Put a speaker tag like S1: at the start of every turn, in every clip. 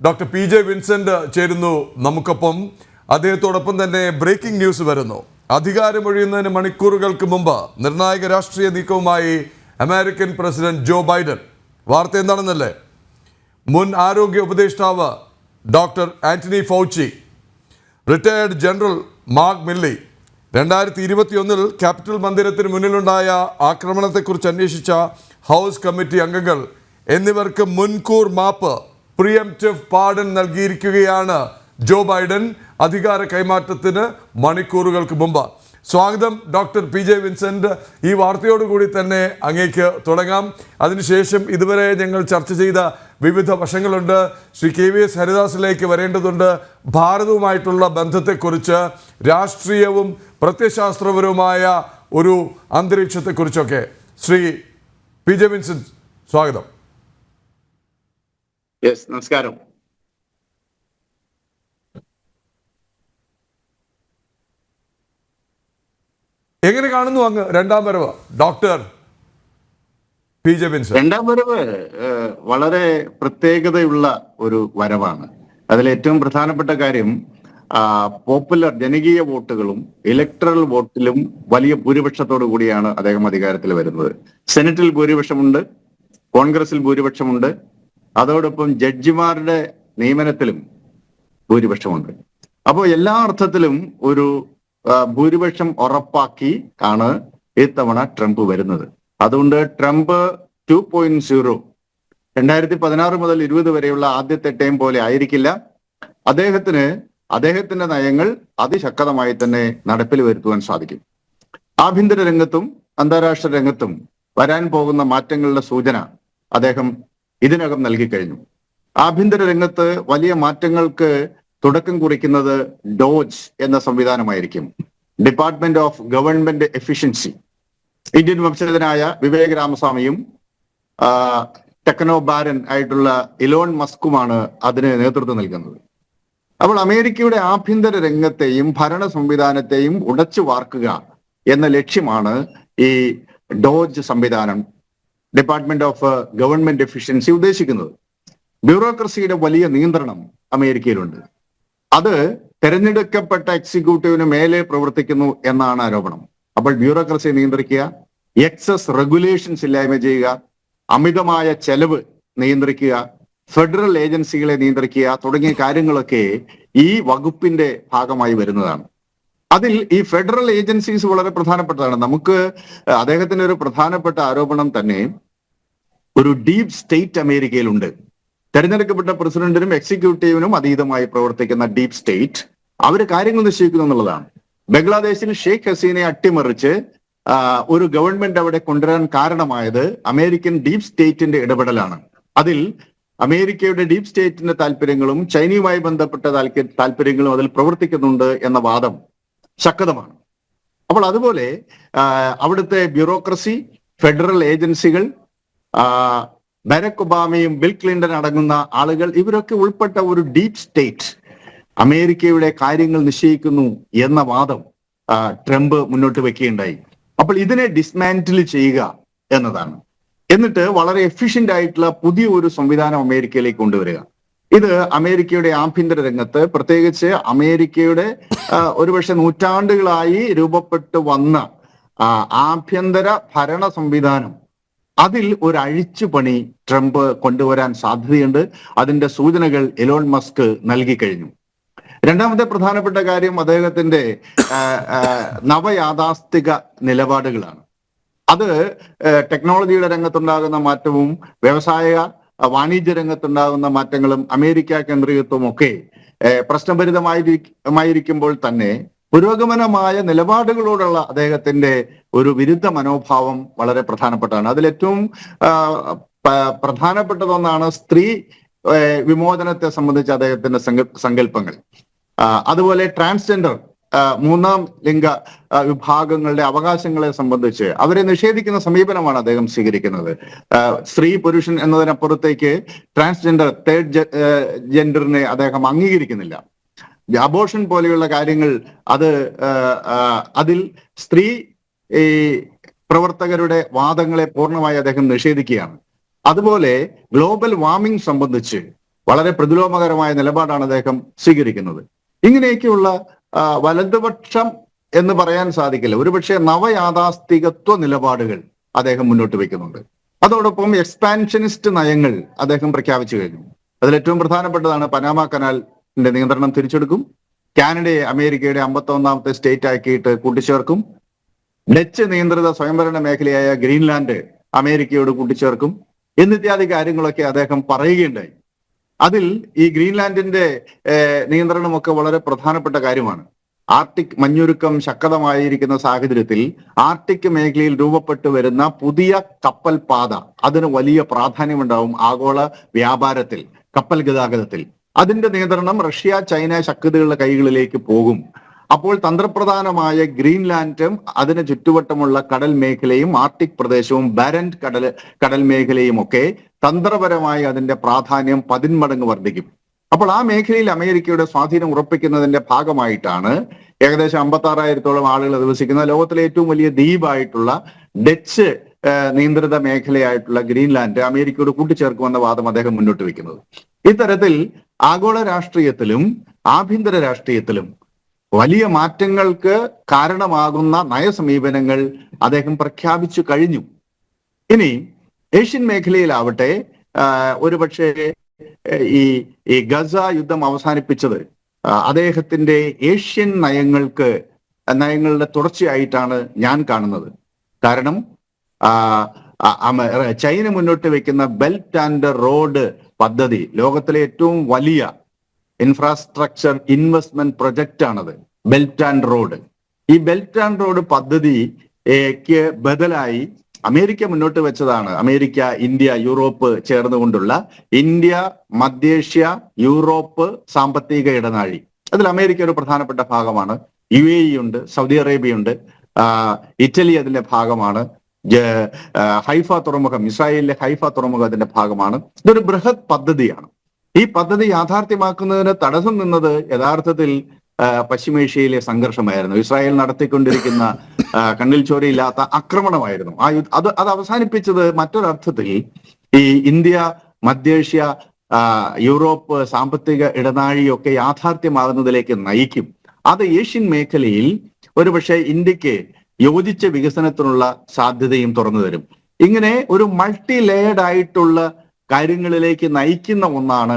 S1: Doctor PJ Vincent ചേരുന്നു നമുക്കൊപ്പം. അദ്ദേഹത്തോടൊപ്പം തന്നെ ബ്രേക്കിംഗ് ന്യൂസ് വരുന്നു. അധികാരമൊഴിയുന്നതിന് മണിക്കൂറുകൾക്ക് മുമ്പ് നിർണായക രാഷ്ട്രീയ നീക്കവുമായി അമേരിക്കൻ പ്രസിഡന്റ് ജോ ബൈഡൻ. വാർത്ത എന്താണെന്നല്ലേ? മുൻ ആരോഗ്യ ഉപദേഷ്ടാവ് doctor Anthony Fauci, retired general Mark Milley 2021 Capitol മന്ദിരത്തിന് മുന്നിലുണ്ടായ ആക്രമണത്തെക്കുറിച്ച് അന്വേഷിച്ച ഹൗസ് കമ്മിറ്റി അംഗങ്ങൾ എന്നിവർക്ക് മുൻകൂർ മാപ്പ്, പ്രിയംപ്റ്റീവ് പാർഡൻ നൽകിയിരിക്കുകയാണ് ജോ ബൈഡൻ അധികാര കൈമാറ്റത്തിന് മണിക്കൂറുകൾക്ക് മുമ്പ്. സ്വാഗതം ഡോക്ടർ PJ വിൻസെന്റ്. ഈ വാർത്തയോടുകൂടി തന്നെ അങ്ങേക്ക് തുടങ്ങാം. അതിനുശേഷം ഇതുവരെ ഞങ്ങൾ ചർച്ച ചെയ്ത വിവിധ വശങ്ങളുണ്ട്. ശ്രീ KVS ഹരിദാസിലേക്ക് വരേണ്ടതുണ്ട്. ഭാരതവുമായിട്ടുള്ള ബന്ധത്തെക്കുറിച്ച്, രാഷ്ട്രീയവും പ്രത്യയശാസ്ത്രപരവുമായ ഒരു അന്തരീക്ഷത്തെക്കുറിച്ചൊക്കെ. ശ്രീ PJ വിൻസെന്റ്, സ്വാഗതം.
S2: നമസ്കാരം.
S1: എങ്ങനെ കാണുന്നു അങ്ങ് രണ്ടാം വരവ് ഡോക്ടർ PJ വിൻസെന്റ്?
S2: രണ്ടാം വരവ് വളരെ പ്രത്യേകതയുള്ള ഒരു വരവാണ്. അതിലേറ്റവും പ്രധാനപ്പെട്ട കാര്യം പോപ്പുലർ ജനകീയ വോട്ടുകളും ഇലക്ട്രൽ വോട്ടിലും വലിയ ഭൂരിപക്ഷത്തോടു കൂടിയാണ് അദ്ദേഹം അധികാരത്തിൽ വരുന്നത്. സെനറ്റിൽ ഭൂരിപക്ഷമുണ്ട്, കോൺഗ്രസിൽ ഭൂരിപക്ഷമുണ്ട്, അതോടൊപ്പം ജഡ്ജിമാരുടെ നിയമനത്തിലും ഭൂരിപക്ഷമുണ്ട്. അപ്പോൾ എല്ലാ അർത്ഥത്തിലും ഒരു ഭൂരിപക്ഷം ഉറപ്പാക്കി ആണ് ഇത്തവണ ട്രംപ് വരുന്നത്. അതുകൊണ്ട് ട്രംപ് 2.0 2016 മുതൽ 20 വരെയുള്ള ആദ്യത്തെ ടൈം പോലെ ആയിരിക്കില്ല. അദ്ദേഹത്തിന്റെ നയങ്ങൾ അതിശക്തമായി തന്നെ നടപ്പിൽ വരുത്തുവാൻ സാധിക്കും. ആഭ്യന്തര രംഗത്തും അന്താരാഷ്ട്ര രംഗത്തും വരാൻ പോകുന്ന മാറ്റങ്ങളുടെ സൂചന അദ്ദേഹം ഇതിനകം നൽകിക്കഴിഞ്ഞു. ആഭ്യന്തര രംഗത്ത് വലിയ മാറ്റങ്ങൾക്ക് തുടക്കം കുറിക്കുന്നത് ഡോജ് എന്ന സംവിധാനമായിരിക്കും. Department of government efficiency. Indian വംശജനായ വിവേക് രാമസ്വാമിയും ടെക്നോ ബാരൻ ആയിട്ടുള്ള ഇലോൺ മസ്കുമാണ് അതിന് നേതൃത്വം നൽകുന്നത്. അപ്പോൾ അമേരിക്കയുടെ ആഭ്യന്തര രംഗത്തെയും ഭരണ സംവിധാനത്തെയും ഉടച്ചു വാർക്കുക എന്ന ലക്ഷ്യമാണ് ഈ ഡോജ് സംവിധാനം, ഡിപ്പാർട്ട്മെന്റ് ഓഫ് ഗവൺമെന്റ് എഫിഷ്യൻസി ഉദ്ദേശിക്കുന്നത്. ബ്യൂറോക്രസിയുടെ വലിയ നിയന്ത്രണം അമേരിക്കയിലുണ്ട്. അത് തെരഞ്ഞെടുക്കപ്പെട്ട എക്സിക്യൂട്ടീവിന് മേലെ പ്രവർത്തിക്കുന്നു എന്നാണ് ആരോപണം. അപ്പോൾ ബ്യൂറോക്രസിയെ നിയന്ത്രിക്കുക, എക്സസ് റെഗുലേഷൻസ് ഇല്ലായ്മ ചെയ്യുക, അമിതമായ ചെലവ് നിയന്ത്രിക്കുക, ഫെഡറൽ ഏജൻസികളെ നിയന്ത്രിക്കുക തുടങ്ങിയ കാര്യങ്ങളൊക്കെ ഈ വകുപ്പിന്റെ ഭാഗമായി വരുന്നതാണ്. അതിൽ ഈ ഫെഡറൽ ഏജൻസീസ് വളരെ പ്രധാനപ്പെട്ടതാണ്. നമുക്ക് അദ്ദേഹത്തിന്റെ ഒരു പ്രധാനപ്പെട്ട ആരോപണം തന്നെ ഒരു ഡീപ് സ്റ്റേറ്റ് അമേരിക്കയിലുണ്ട്. തെരഞ്ഞെടുക്കപ്പെട്ട പ്രസിഡന്റിനും എക്സിക്യൂട്ടീവിനും അതീതമായി പ്രവർത്തിക്കുന്ന ഡീപ് സ്റ്റേറ്റ് അവര് കാര്യങ്ങൾ നിശ്ചയിക്കുന്നു എന്നുള്ളതാണ്. ബംഗ്ലാദേശിൽ ഷെയ്ഖ് ഹസീനെ അട്ടിമറിച്ച് ഒരു ഗവൺമെന്റ് അവിടെ കൊണ്ടുവരാൻ കാരണമായത് അമേരിക്കൻ ഡീപ് സ്റ്റേറ്റിന്റെ ഇടപെടലാണ്. അതിൽ അമേരിക്കയുടെ ഡീപ് സ്റ്റേറ്റിന്റെ താല്പര്യങ്ങളും ചൈനയുമായി ബന്ധപ്പെട്ട താല്പര്യങ്ങളും അതിൽ പ്രവർത്തിക്കുന്നുണ്ട് എന്ന വാദം ശക്തമാണ്. അപ്പോൾ അതുപോലെ അവിടുത്തെ ബ്യൂറോക്രസി, ഫെഡറൽ ഏജൻസികൾ, ബരാക് ഒബാമയും ബിൽ ക്ലിന്റൺ അടങ്ങുന്ന ആളുകൾ, ഇവരൊക്കെ ഉൾപ്പെട്ട ഒരു ഡീപ് സ്റ്റേറ്റ് അമേരിക്കയുടെ കാര്യങ്ങൾ നിശ്ചയിക്കുന്നു എന്ന വാദം ട്രംപ് മുന്നോട്ട് വെക്കുകയുണ്ടായി. അപ്പോൾ ഇതിനെ ഡിസ്മാന്റിൽ ചെയ്യുക എന്നതാണ്. എന്നിട്ട് വളരെ എഫിഷ്യന്റ് ആയിട്ടുള്ള പുതിയ ഒരു സംവിധാനം അമേരിക്കയിലേക്ക് കൊണ്ടുവരിക. ഇത് അമേരിക്കയുടെ ആഭ്യന്തര രംഗത്ത്, പ്രത്യേകിച്ച് അമേരിക്കയുടെ ഒരുപക്ഷെ നൂറ്റാണ്ടുകളായി രൂപപ്പെട്ടു വന്ന ആഭ്യന്തര ഭരണ സംവിധാനം, അതിൽ ഒരു അഴിച്ചുപണി ട്രംപ് കൊണ്ടുവരാൻ സാധ്യതയുണ്ട്. അതിന്റെ സൂചനകൾ എലോൺ മസ്ക് നൽകിക്കഴിഞ്ഞു. രണ്ടാമത്തെ പ്രധാനപ്പെട്ട കാര്യം അദ്ദേഹത്തിന്റെ നവയാഥാസ്ഥിക നിലപാടുകളാണ്. അത് ടെക്നോളജിയുടെ രംഗത്തുണ്ടാകുന്ന മാറ്റവും വാണിജ്യ രംഗത്തുണ്ടാകുന്ന മാറ്റങ്ങളും അമേരിക്ക കേന്ദ്രീകൃതവും ഒക്കെ പ്രശ്നഭരിതമായിരിക്കുമ്പോൾ തന്നെ പുരോഗമനമായ നിലപാടുകളോടുള്ള അദ്ദേഹത്തിന്റെ ഒരു വിരുദ്ധ മനോഭാവം വളരെ പ്രധാനപ്പെട്ടതാണ്. അതിലേറ്റവും പ്രധാനപ്പെട്ടതൊന്നാണ് സ്ത്രീ വിമോചനത്തെ സംബന്ധിച്ച് അദ്ദേഹത്തിന്റെ സങ്കല്പങ്ങൾ. അതുപോലെ ട്രാൻസ്ജെൻഡർ, മൂന്നാം ലിംഗ വിഭാഗങ്ങളുടെ അവകാശങ്ങളെ സംബന്ധിച്ച് അവരെ നിഷേധിക്കുന്ന സമീപനമാണ് അദ്ദേഹം സ്വീകരിക്കുന്നത്. സ്ത്രീ പുരുഷൻ എന്നതിനപ്പുറത്തേക്ക് ട്രാൻസ്ജെൻഡർ, തേർഡ് ജെൻഡറിനെ അദ്ദേഹം അംഗീകരിക്കുന്നില്ല. അബോർഷൻ പോലെയുള്ള കാര്യങ്ങൾ അതിൽ സ്ത്രീ പ്രവർത്തകരുടെ വാദങ്ങളെ പൂർണ്ണമായി അദ്ദേഹം നിഷേധിക്കുകയാണ്. അതുപോലെ ഗ്ലോബൽ വാർമിംഗ് സംബന്ധിച്ച് വളരെ പ്രതിലോമകരമായ നിലപാടാണ് അദ്ദേഹം സ്വീകരിക്കുന്നത്. ഇങ്ങനെയൊക്കെയുള്ള വലതുപക്ഷം എന്ന് പറയാൻ സാധിക്കില്ല, ഒരുപക്ഷെ നവയാഥാസ്ഥികത്വ നിലപാടുകൾ അദ്ദേഹം മുന്നോട്ട് വയ്ക്കുന്നുണ്ട്. അതോടൊപ്പം എക്സ്പാൻഷനിസ്റ്റ് നയങ്ങൾ അദ്ദേഹം പ്രഖ്യാപിച്ചു കഴിഞ്ഞു. അതിൽ ഏറ്റവും പ്രധാനപ്പെട്ടതാണ് പനാമ കനാലിന്റെ നിയന്ത്രണം തിരിച്ചെടുക്കും, കാനഡയെ അമേരിക്കയുടെ 51ാമത്തെ സ്റ്റേറ്റ് ആക്കിയിട്ട് കൂട്ടിച്ചേർക്കും, ഡച്ച് നിയന്ത്രിത സ്വയംഭരണ മേഖലയായ ഗ്രീൻലാൻഡ് അമേരിക്കയോട് കൂട്ടിച്ചേർക്കും എന്നിത്യാദി കാര്യങ്ങളൊക്കെ അദ്ദേഹം പറയുകയുണ്ടായി. അതിൽ ഈ ഗ്രീൻലാൻഡിന്റെ നിയന്ത്രണമൊക്കെ വളരെ പ്രധാനപ്പെട്ട കാര്യമാണ്. ആർട്ടിക് മഞ്ഞുരുക്കം ശക്തമായിരിക്കുന്ന സാഹചര്യത്തിൽ ആർട്ടിക് മേഖലയിൽ രൂപപ്പെട്ടു വരുന്ന പുതിയ കപ്പൽ പാത, അതിന് വലിയ പ്രാധാന്യമുണ്ടാവും ആഗോള വ്യാപാരത്തിൽ, കപ്പൽ ഗതാഗതത്തിൽ. അതിന്റെ നിയന്ത്രണം റഷ്യ, ചൈന ശക്തികളുടെ കൈകളിലേക്ക് പോകും. അപ്പോൾ തന്ത്രപ്രധാനമായ ഗ്രീൻലാൻഡും അതിന് ചുറ്റുവട്ടമുള്ള കടൽ മേഖലയും ആർട്ടിക് പ്രദേശവും ബാരന്റ് കടൽ മേഖലയും ഒക്കെ തന്ത്രപരമായി അതിന്റെ പ്രാധാന്യം 10 മടങ്ങ് വർദ്ധിക്കും. അപ്പോൾ ആ മേഖലയിൽ അമേരിക്കയുടെ സ്വാധീനം ഉറപ്പിക്കുന്നതിന്റെ ഭാഗമായിട്ടാണ് ഏകദേശം 56,000-ഓളം ആളുകൾ അധിവസിക്കുന്ന ലോകത്തിലെ ഏറ്റവും വലിയ ദ്വീപായിട്ടുള്ള ഡച്ച് നിയന്ത്രിത മേഖലയായിട്ടുള്ള ഗ്രീൻലാൻഡ് അമേരിക്കയോട് കൂട്ടിച്ചേർക്കുമെന്ന വാദം അദ്ദേഹം മുന്നോട്ട് വെക്കുന്നത്. ഇത്തരത്തിൽ ആഗോള രാഷ്ട്രീയത്തിലും ആഭ്യന്തര രാഷ്ട്രീയത്തിലും വലിയ മാറ്റങ്ങൾക്ക് കാരണമാകുന്ന നയസമീപനങ്ങൾ അദ്ദേഹം പ്രഖ്യാപിച്ചു കഴിഞ്ഞു. ഇനി ഏഷ്യൻ മേഖലയിലാവട്ടെ ഒരുപക്ഷെ ഈ ഗസ യുദ്ധം അവസാനിപ്പിച്ചത് അദ്ദേഹത്തിന്റെ ഏഷ്യൻ നയങ്ങളുടെ തുടർച്ചയായിട്ടാണ് ഞാൻ കാണുന്നത്. കാരണം ചൈന മുന്നോട്ട് വെക്കുന്ന ബെൽറ്റ് ആൻഡ് റോഡ് പദ്ധതി ലോകത്തിലെ ഏറ്റവും വലിയ ഇൻഫ്രാസ്ട്രക്ചർ ഇൻവെസ്റ്റ്മെന്റ് പ്രൊജക്റ്റ് ആണത്, ബെൽറ്റ് ആൻഡ് റോഡ്. ഈ ബെൽറ്റ് ആൻഡ് റോഡ് പദ്ധതിക്ക് ബദലായി അമേരിക്ക മുന്നോട്ട് വെച്ചതാണ് അമേരിക്ക, ഇന്ത്യ, യൂറോപ്പ് ചേർന്നുകൊണ്ടുള്ള ഇന്ത്യ മധ്യേഷ്യ യൂറോപ്പ് സാമ്പത്തിക ഇടനാഴി. അതിൽ അമേരിക്ക ഒരു പ്രധാനപ്പെട്ട ഭാഗമാണ്. UAE ഉണ്ട്, സൗദി അറേബ്യ ഉണ്ട്, ഇറ്റലി അതിന്റെ ഭാഗമാണ്, ഹൈഫ തുറമുഖം, ഇസ്രായേലിലെ ഹൈഫ തുറമുഖം അതിന്റെ ഭാഗമാണ്. ഇതൊരു ബൃഹത് പദ്ധതിയാണ്. ഈ പദ്ധതി യാഥാർത്ഥ്യമാക്കുന്നതിന് തടസ്സം നിന്നത് യഥാർത്ഥത്തിൽ പശ്ചിമേഷ്യയിലെ സംഘർഷമായിരുന്നു. ഇസ്രായേൽ നടത്തിക്കൊണ്ടിരിക്കുന്ന കണ്ണിൽ ചോരയില്ലാത്ത ആക്രമണമായിരുന്നു. അത് അവസാനിപ്പിച്ചത് മറ്റൊരർത്ഥത്തിൽ ഈ ഇന്ത്യ മധ്യേഷ്യ യൂറോപ്പ് സാമ്പത്തിക ഇടനാഴിയൊക്കെ യാഥാർത്ഥ്യമാകുന്നതിലേക്ക് നയിക്കും. അത് ഏഷ്യൻ മേഖലയിൽ ഒരുപക്ഷെ ഇന്ത്യക്ക് യോജിച്ച വികസനത്തിനുള്ള സാധ്യതയും തുറന്നു തരും. ഇങ്ങനെ ഒരു മൾട്ടി ലെയർഡ് ആയിട്ടുള്ള കാര്യങ്ങളിലേക്ക് നയിക്കുന്ന ഒന്നാണ്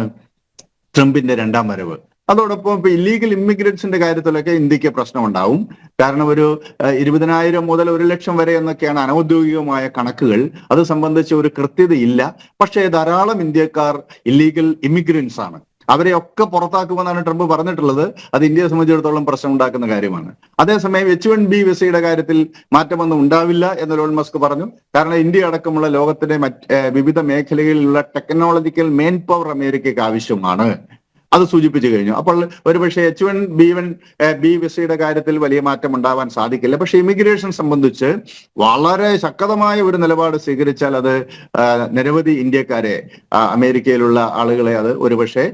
S2: ട്രംപിന്റെ 2ാം വരവ്. അതോടൊപ്പം ഇപ്പൊ ഇല്ലീഗൽ ഇമ്മിഗ്രൻസിന്റെ കാര്യത്തിലൊക്കെ ഇന്ത്യക്ക് പ്രശ്നമുണ്ടാവും. കാരണം ഒരു 20,000 മുതൽ 1,00,000 വരെ എന്നൊക്കെയാണ് അനൗദ്യോഗികമായ കണക്കുകൾ. അത് സംബന്ധിച്ച് ഒരു കൃത്യതയില്ല. പക്ഷേ ധാരാളം ഇന്ത്യക്കാർ ഇല്ലീഗൽ ഇമിഗ്രൻസ് ആണ്. അവരെയൊക്കെ പുറത്താക്കുമെന്നാണ് ട്രംപ് പറഞ്ഞിട്ടുള്ളത്. അത് ഇന്ത്യയെ സംബന്ധിച്ചിടത്തോളം പ്രശ്നം ഉണ്ടാക്കുന്ന കാര്യമാണ്. അതേസമയം H1B വിസയുടെ കാര്യത്തിൽ മാറ്റമൊന്നും ഉണ്ടാവില്ല എന്ന് എലോൺ മസ്ക് പറഞ്ഞു. കാരണം ഇന്ത്യ അടക്കമുള്ള ലോകത്തിന്റെ വിവിധ മേഖലകളിലുള്ള ടെക്നോളജിക്കൽ മെയിൻ പവർ അമേരിക്കയ്ക്ക് ആവശ്യമാണ്. അത് സൂചിപ്പിച്ചു കഴിഞ്ഞു. അപ്പോൾ ഒരുപക്ഷെ H1B വിസയുടെ കാര്യത്തിൽ വലിയ മാറ്റം ഉണ്ടാവാൻ സാധിക്കില്ല. പക്ഷെ ഇമിഗ്രേഷൻ സംബന്ധിച്ച് വളരെ ശക്തമായ ഒരു നിലപാട് സ്വീകരിച്ചാൽ അത് നിരവധി ഇന്ത്യക്കാരെ, അമേരിക്കയിലുള്ള ആളുകളെ അത് ഒരുപക്ഷെ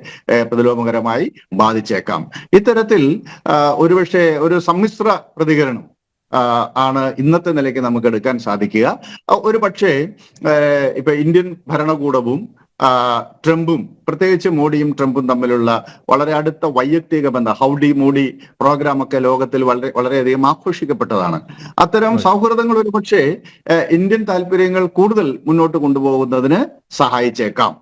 S2: പ്രതിലോമകരമായി ബാധിച്ചേക്കാം. ഇത്തരത്തിൽ ഒരുപക്ഷെ ഒരു സമ്മിശ്ര പ്രതികരണം ആണ് ഇന്നത്തെ നിലയ്ക്ക് നമുക്ക് എടുക്കാൻ സാധിക്കുക. ഒരു പക്ഷേ ഇപ്പൊ ഇന്ത്യൻ ഭരണകൂടവും ട്രംപും, പ്രത്യേകിച്ച് മോഡിയും ട്രംപും തമ്മിലുള്ള വളരെ അടുത്ത വൈയക്തിക ബന്ധം, ഹൗഡി മോഡി പ്രോഗ്രാം ഒക്കെ ലോകത്തിൽ വളരെയധികം ആഘോഷിക്കപ്പെട്ടതാണ്. അത്തരം സൗഹൃദങ്ങൾ ഒരു പക്ഷേ ഇന്ത്യൻ താല്പര്യങ്ങൾ കൂടുതൽ മുന്നോട്ട് കൊണ്ടുപോകുന്നതിന് സഹായിച്ചേക്കാം.